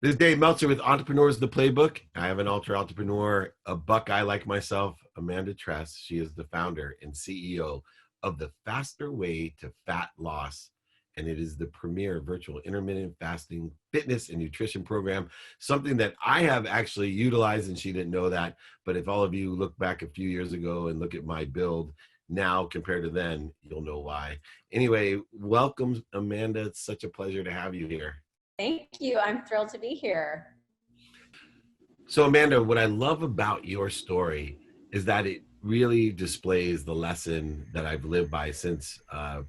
This is Dave Meltzer with Entrepreneurs the Playbook. I have an ultra entrepreneur, a Buckeye like myself, Amanda Tress. She is the founder and CEO of the Faster Way to Fat Loss. And it is the premier virtual intermittent fasting fitness and nutrition program, something that I have actually utilized, and she didn't know that. But if all of you look back a few years ago and look at my build now compared to then, you'll know why. Anyway, welcome, Amanda. It's such a pleasure to have you here. Thank you. I'm thrilled to be here. So, Amanda, what I love about your story is that it really displays the lesson that I've lived by since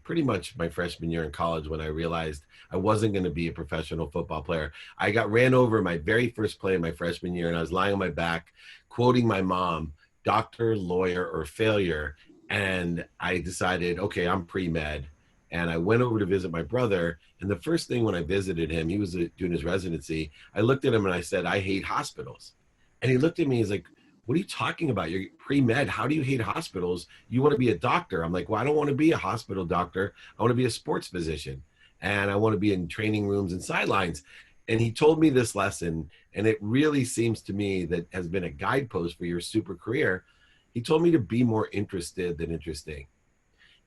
pretty much my freshman year in college, when I realized I wasn't going to be a professional football player. I got ran over my very first play in my freshman year, and I was lying on my back, quoting my mom, doctor, lawyer, or failure. And I decided, okay, I'm pre-med. And I went over to visit my brother. And the first thing when I visited him, he was doing his residency. I looked at him and I said, I hate hospitals. And he looked at me, he's like, what are you talking about? You're pre-med. How do you hate hospitals? You want to be a doctor. I'm like, well, I don't want to be a hospital doctor. I want to be a sports physician. And I want to be in training rooms and sidelines. And he told me this lesson. And it really seems to me that has been a guidepost for your super career. He told me to be more interested than interesting.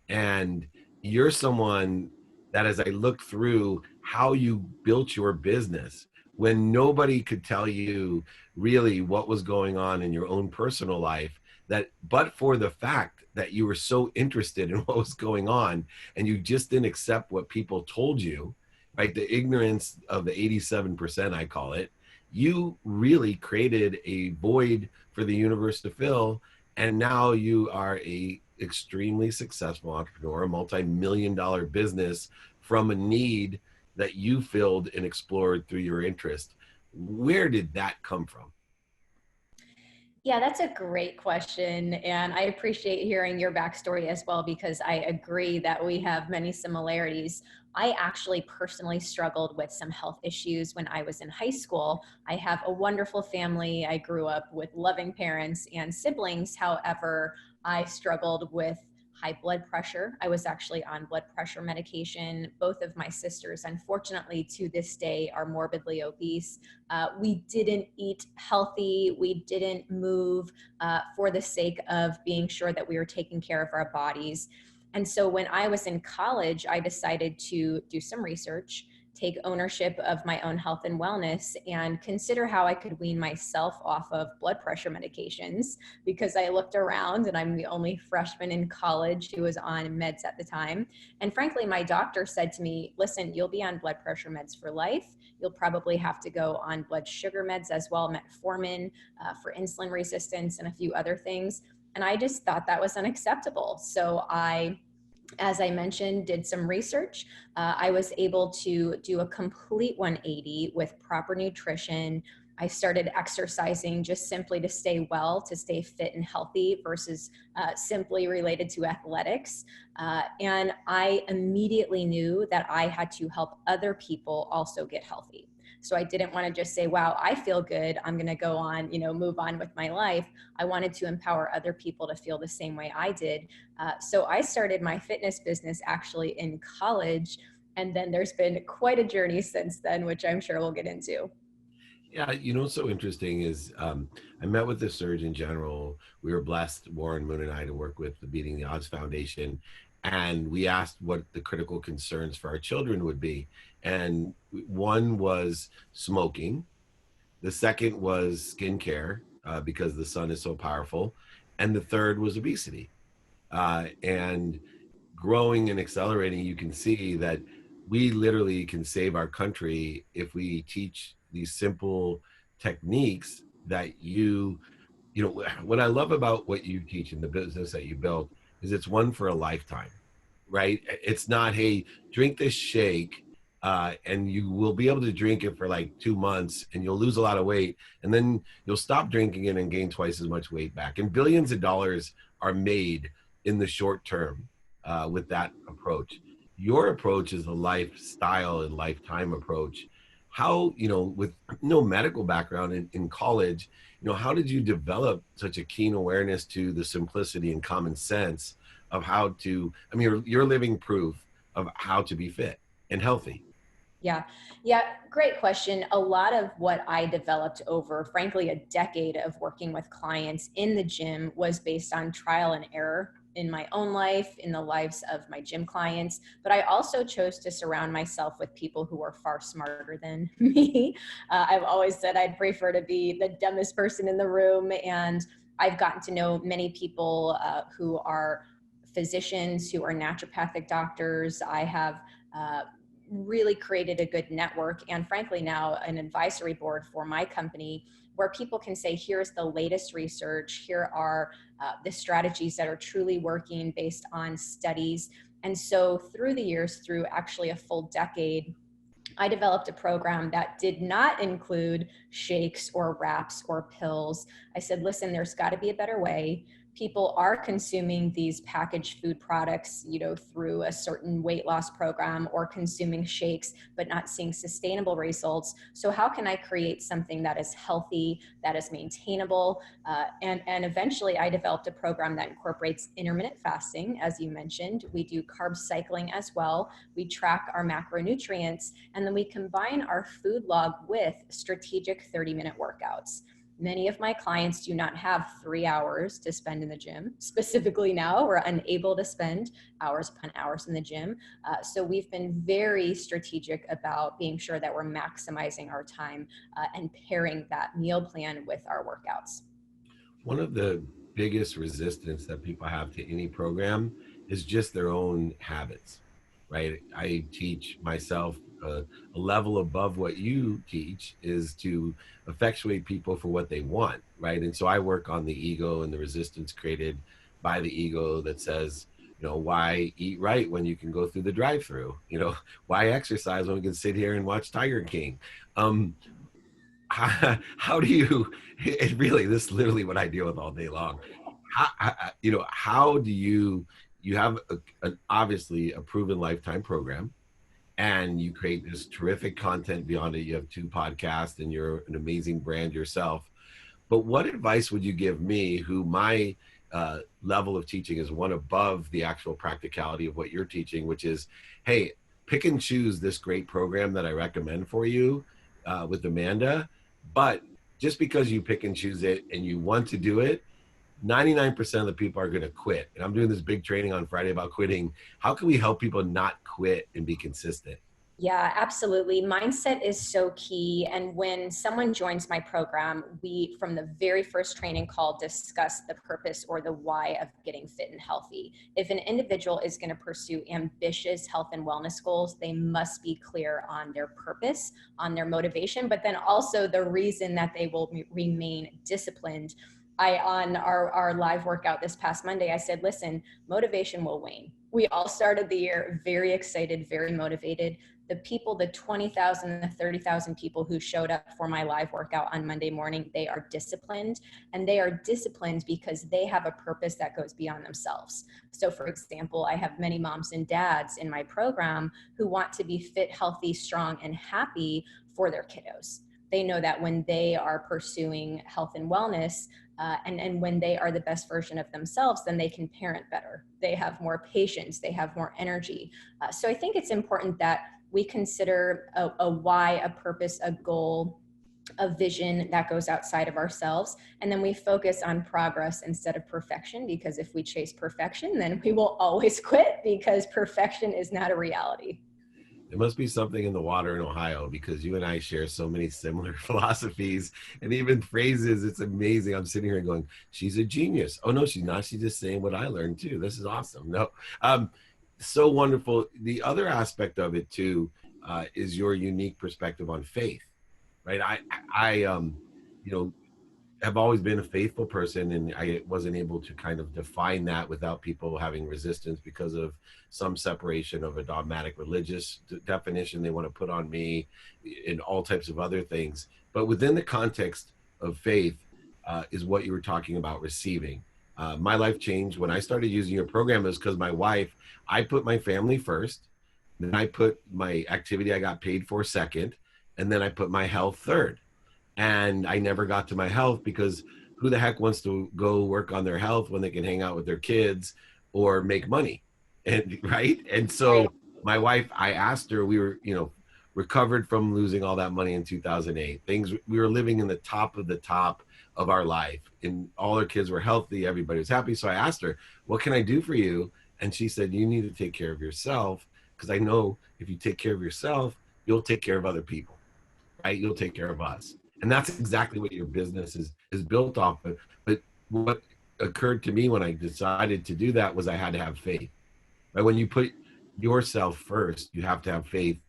And you're someone that, as I look through how you built your business, when nobody could tell you really what was going on in your own personal life, that but for the fact that you were so interested in what was going on and you just didn't accept what people told you, right? The ignorance of the 87%, I call it, you really created a void for the universe to fill. And now you are a extremely successful entrepreneur, a multi-million-dollar business from a need that you filled and explored through your interest. Where did that come from? Yeah, that's a great question. And I appreciate hearing your backstory as well, because I agree that we have many similarities. I actually personally struggled with some health issues when I was in high school. I have a wonderful family. I grew up with loving parents and siblings. However, I struggled with high blood pressure. I was actually on blood pressure medication. Both of my sisters, unfortunately, to this day, are morbidly obese. We didn't eat healthy. We didn't move for the sake of being sure that we were taking care of our bodies. And so when I was in college, I decided to do some research, take ownership of my own health and wellness, and consider how I could wean myself off of blood pressure medications, because I looked around and I'm the only freshman in college who was on meds at the time. And frankly, my doctor said to me, listen, you'll be on blood pressure meds for life. You'll probably have to go on blood sugar meds as well, metformin for insulin resistance and a few other things. And I just thought that was unacceptable. So as I mentioned, did some research. I was able to do a complete 180 with proper nutrition. I started exercising just simply to stay well, to stay fit and healthy versus simply related to athletics. And I immediately knew that I had to help other people also get healthy. So I didn't want to just say, wow, I feel good, I'm going to go on, move on with my life. I wanted to empower other people to feel the same way I did. So I started my fitness business actually in college. And then there's been quite a journey since then, which I'm sure we'll get into. Yeah, what's so interesting is I met with the Surgeon General. We were blessed, Warren Moon and I, to work with the Beating the Odds Foundation. And we asked what the critical concerns for our children would be. And one was smoking. The second was skincare, because the sun is so powerful. And the third was obesity. And growing and accelerating, you can see that we literally can save our country if we teach these simple techniques that what I love about what you teach in the business that you built is it's one for a lifetime, right? It's not, hey, drink this shake and you will be able to drink it for like 2 months and you'll lose a lot of weight, and then you'll stop drinking it and gain twice as much weight back. And billions of dollars are made in the short term with that approach. Your approach is a lifestyle and lifetime approach. How, with no medical background in college, how did you develop such a keen awareness to the simplicity and common sense of how to, you're living proof of how to be fit and healthy. Yeah. Yeah. Great question. A lot of what I developed over, frankly, a decade of working with clients in the gym was based on trial and error in my own life, in the lives of my gym clients. But I also chose to surround myself with people who are far smarter than me. I've always said I'd prefer to be the dumbest person in the room. And I've gotten to know many people who are physicians, who are naturopathic doctors. I have uh, really created a good network and frankly now an advisory board for my company where people can say, here's the latest research, here are the strategies that are truly working based on studies. And so through the years, through actually a full decade, I developed a program that did not include shakes or wraps or pills. I said, listen, there's got to be a better way. People are consuming these packaged food products, through a certain weight loss program or consuming shakes, but not seeing sustainable results. So how can I create something that is healthy, that is maintainable? And eventually I developed a program that incorporates intermittent fasting. As you mentioned, we do carb cycling as well. We track our macronutrients, and then we combine our food log with strategic 30-minute workouts. Many of my clients do not have 3 hours to spend in the gym. Specifically now, we're unable to spend hours upon hours in the gym. So we've been very strategic about being sure that we're maximizing our time and pairing that meal plan with our workouts. One of the biggest resistance that people have to any program is just their own habits, right? I teach myself a level above what you teach is to effectuate people for what they want, right? And so I work on the ego and the resistance created by the ego that says, why eat right when you can go through the drive-through? Why exercise when we can sit here and watch Tiger King? How do you, it really, this is literally what I deal with all day long. How do you have obviously a proven lifetime program, and you create this terrific content beyond it. You have 2 podcasts and you're an amazing brand yourself. But what advice would you give me, who my level of teaching is one above the actual practicality of what you're teaching, which is, hey, pick and choose this great program that I recommend for you with Amanda. But just because you pick and choose it and you want to do it, 99% of the people are going to quit. And I'm doing this big training on Friday about quitting. How can we help people not quit and be consistent? Yeah, absolutely. Mindset is so key. And when someone joins my program, we, from the very first training call, discuss the purpose or the why of getting fit and healthy. If an individual is going to pursue ambitious health and wellness goals, they must be clear on their purpose, on their motivation, but then also the reason that they will remain disciplined. On our live workout this past Monday, I said, listen, motivation will wane. We all started the year very excited, very motivated. The people, the 20,000, the 30,000 people who showed up for my live workout on Monday morning, they are disciplined, and they are disciplined because they have a purpose that goes beyond themselves. So for example, I have many moms and dads in my program who want to be fit, healthy, strong, and happy for their kiddos. They know that when they are pursuing health and wellness, and when they are the best version of themselves, then they can parent better. They have more patience, they have more energy. So I think it's important that we consider a why, a purpose, a goal, a vision that goes outside of ourselves. And then we focus on progress instead of perfection, because if we chase perfection, then we will always quit, because perfection is not a reality. There must be something in the water in Ohio, because you and I share so many similar philosophies and even phrases. It's amazing. I'm sitting here going, she's a genius. Oh, no, she's not. She's just saying what I learned too. This is awesome. No, so wonderful. The other aspect of it too is your unique perspective on faith, right? You know, have always been a faithful person, and I wasn't able to kind of define that without people having resistance because of some separation of a dogmatic religious definition they want to put on me and all types of other things. But within the context of faith is what you were talking about, receiving. My life changed when I started using your program is because my wife, I put my family first, then I put my activity I got paid for second, and then I put my health third, and I never got to my health because who the heck wants to go work on their health when they can hang out with their kids or make money? And right. And Right. so my wife, I asked her, we were, recovered from losing all that money in 2008. Things, we were living in the top of our life, and all our kids were healthy, everybody was happy. So I asked her, what can I do for you? And she said, you need to take care of yourself, because I know if you take care of yourself, you'll take care of other people, right? You'll take care of us. And that's exactly what your business is built off of. But what occurred to me when I decided to do that was I had to have faith. Right? When you put yourself first, you have to have faith.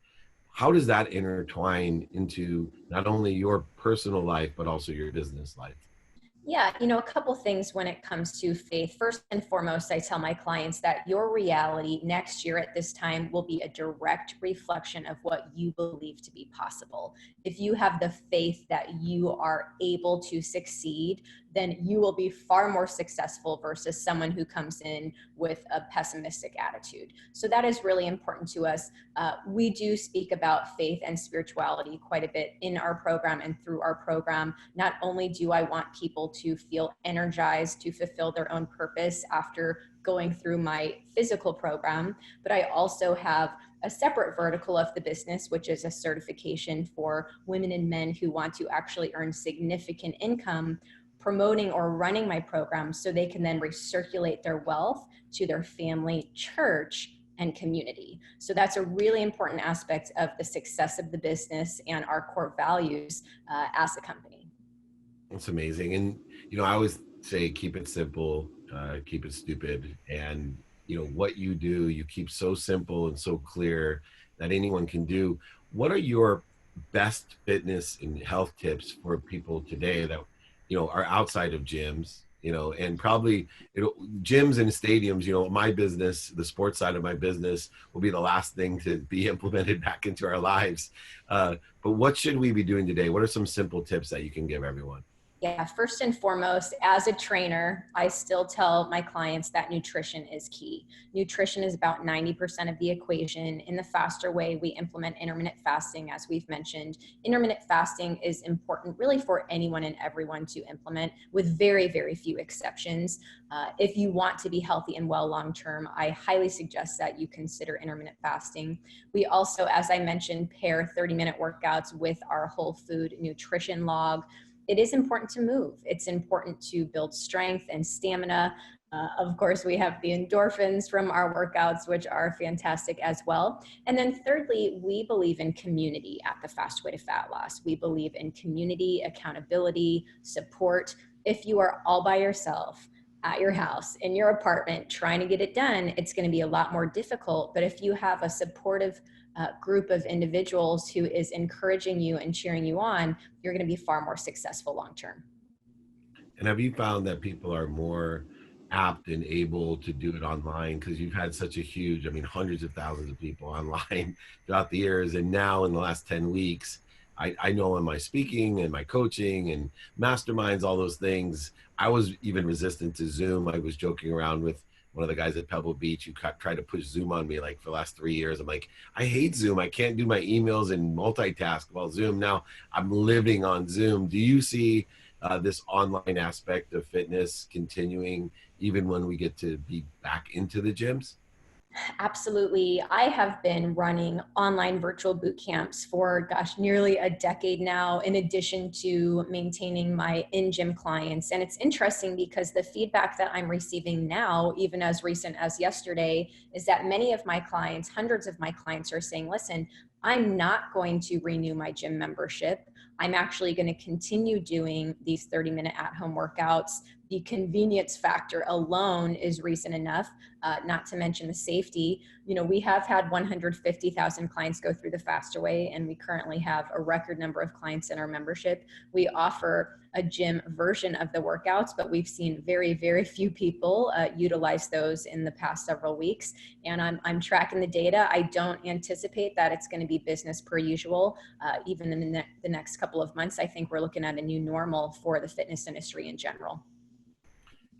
How does that intertwine into not only your personal life but also your business life? Yeah, a couple things when it comes to faith. First and foremost, I tell my clients that your reality next year at this time will be a direct reflection of what you believe to be possible. If you have the faith that you are able to succeed, then you will be far more successful versus someone who comes in with a pessimistic attitude. So that is really important to us. We do speak about faith and spirituality quite a bit in our program and through our program. Not only do I want people to feel energized to fulfill their own purpose after going through my physical program, but I also have a separate vertical of the business, which is a certification for women and men who want to actually earn significant income promoting or running my program, so they can then recirculate their wealth to their family, church, and community. So that's a really important aspect of the success of the business and our core values as a company. It's amazing. And, I always say keep it simple, keep it stupid. And, what you do, you keep so simple and so clear that anyone can do. What are your best fitness and health tips for people today that, are outside of gyms, and probably, gyms and stadiums, my business, the sports side of my business will be the last thing to be implemented back into our lives. But what should we be doing today? What are some simple tips that you can give everyone? Yeah, first and foremost, as a trainer, I still tell my clients that nutrition is key. Nutrition is about 90% of the equation. In the faster way, we implement intermittent fasting, as we've mentioned. Intermittent fasting is important really for anyone and everyone to implement, with very, very few exceptions. If you want to be healthy and well long term, I highly suggest that you consider intermittent fasting. We also, as I mentioned, pair 30-minute workouts with our whole food nutrition log. It is important to move. It's important to build strength and stamina. Of course, we have the endorphins from our workouts, which are fantastic as well. And then thirdly, we believe in community at the Fast Way to Fat Loss. We believe in community, accountability, support. If you are all by yourself at your house, in your apartment, trying to get it done, it's going to be a lot more difficult. But if you have a supportive group of individuals who is encouraging you and cheering you on, you're going to be far more successful long term. And have you found that people are more apt and able to do it online? Because you've had such a huge, I mean, hundreds of thousands of people online throughout the years. And now in the last 10 weeks, I know in my speaking and my coaching and masterminds, all those things, I was even resistant to Zoom. I was joking around with one of the guys at Pebble Beach who tried to push Zoom on me like for the last 3 years. I'm like, I hate Zoom. I can't do my emails and multitask while Zoom. Now I'm living on Zoom. Do you see this online aspect of fitness continuing even when we get to be back into the gyms? Absolutely. I have been running online virtual boot camps for, nearly a decade now, in addition to maintaining my in-gym clients. And it's interesting because the feedback that I'm receiving now, even as recent as yesterday, is that many of my clients, hundreds of my clients, are saying, listen, I'm not going to renew my gym membership. I'm actually going to continue doing these 30-minute at-home workouts. The convenience factor alone is reason enough, not to mention the safety. We have had 150,000 clients go through the Faster Way, and we currently have a record number of clients in our membership. We offer a gym version of the workouts, but we've seen very, very few people utilize those in the past several weeks. And I'm tracking the data. I don't anticipate that it's going to be business per usual. Even in the next couple of months, I think we're looking at a new normal for the fitness industry in general.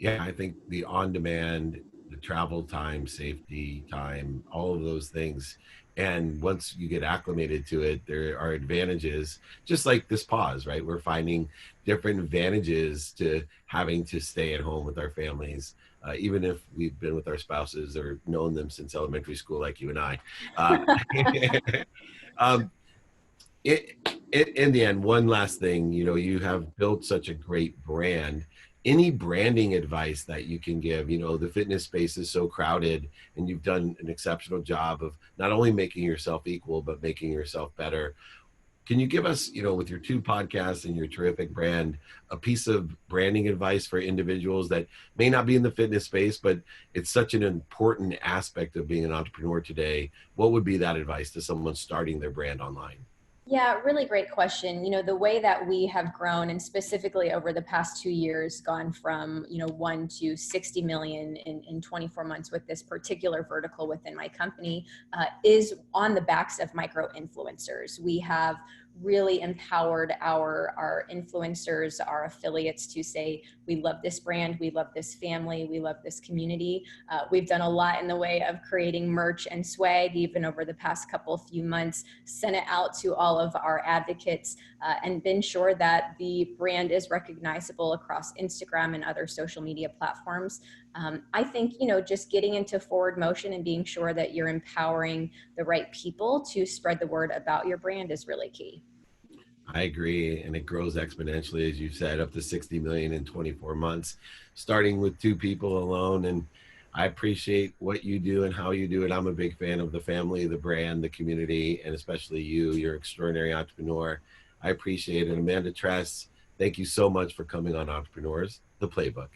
Yeah, I think the on demand, the travel time, safety time, all of those things. And once you get acclimated to it, there are advantages, just like this pause, right? We're finding different advantages to having to stay at home with our families, even if we've been with our spouses or known them since elementary school, like you and I. Uh, um, it, in the end, one last thing, you know, you have built such a great brand. Any branding advice that you can give? You know, the fitness space is so crowded, and you've done an exceptional job of not only making yourself equal, but making yourself better. Can you give us, you know, with your two podcasts and your terrific brand, a piece of branding advice for individuals that may not be in the fitness space, but it's such an important aspect of being an entrepreneur today? What would be that advice to someone starting their brand online? Yeah, really great question. You know, the way that we have grown, and specifically over the past 2 years, gone from, 1 to 60 million in 24 months with this particular vertical within my company, is on the backs of micro influencers. We have really empowered our influencers, our affiliates to say, we love this brand, we love this family, we love this community. We've done a lot in the way of creating merch and swag, even over the past few months, sent it out to all of our advocates, and been sure that the brand is recognizable across Instagram and other social media platforms. I think, just getting into forward motion and being sure that you're empowering the right people to spread the word about your brand is really key. I agree. And it grows exponentially, as you said, up to 60 million in 24 months, starting with two people alone. And I appreciate what you do and how you do it. I'm a big fan of the family, the brand, the community, and especially you. You're an extraordinary entrepreneur. I appreciate it. Amanda Tress, thank you so much for coming on Entrepreneurs, the Playbook.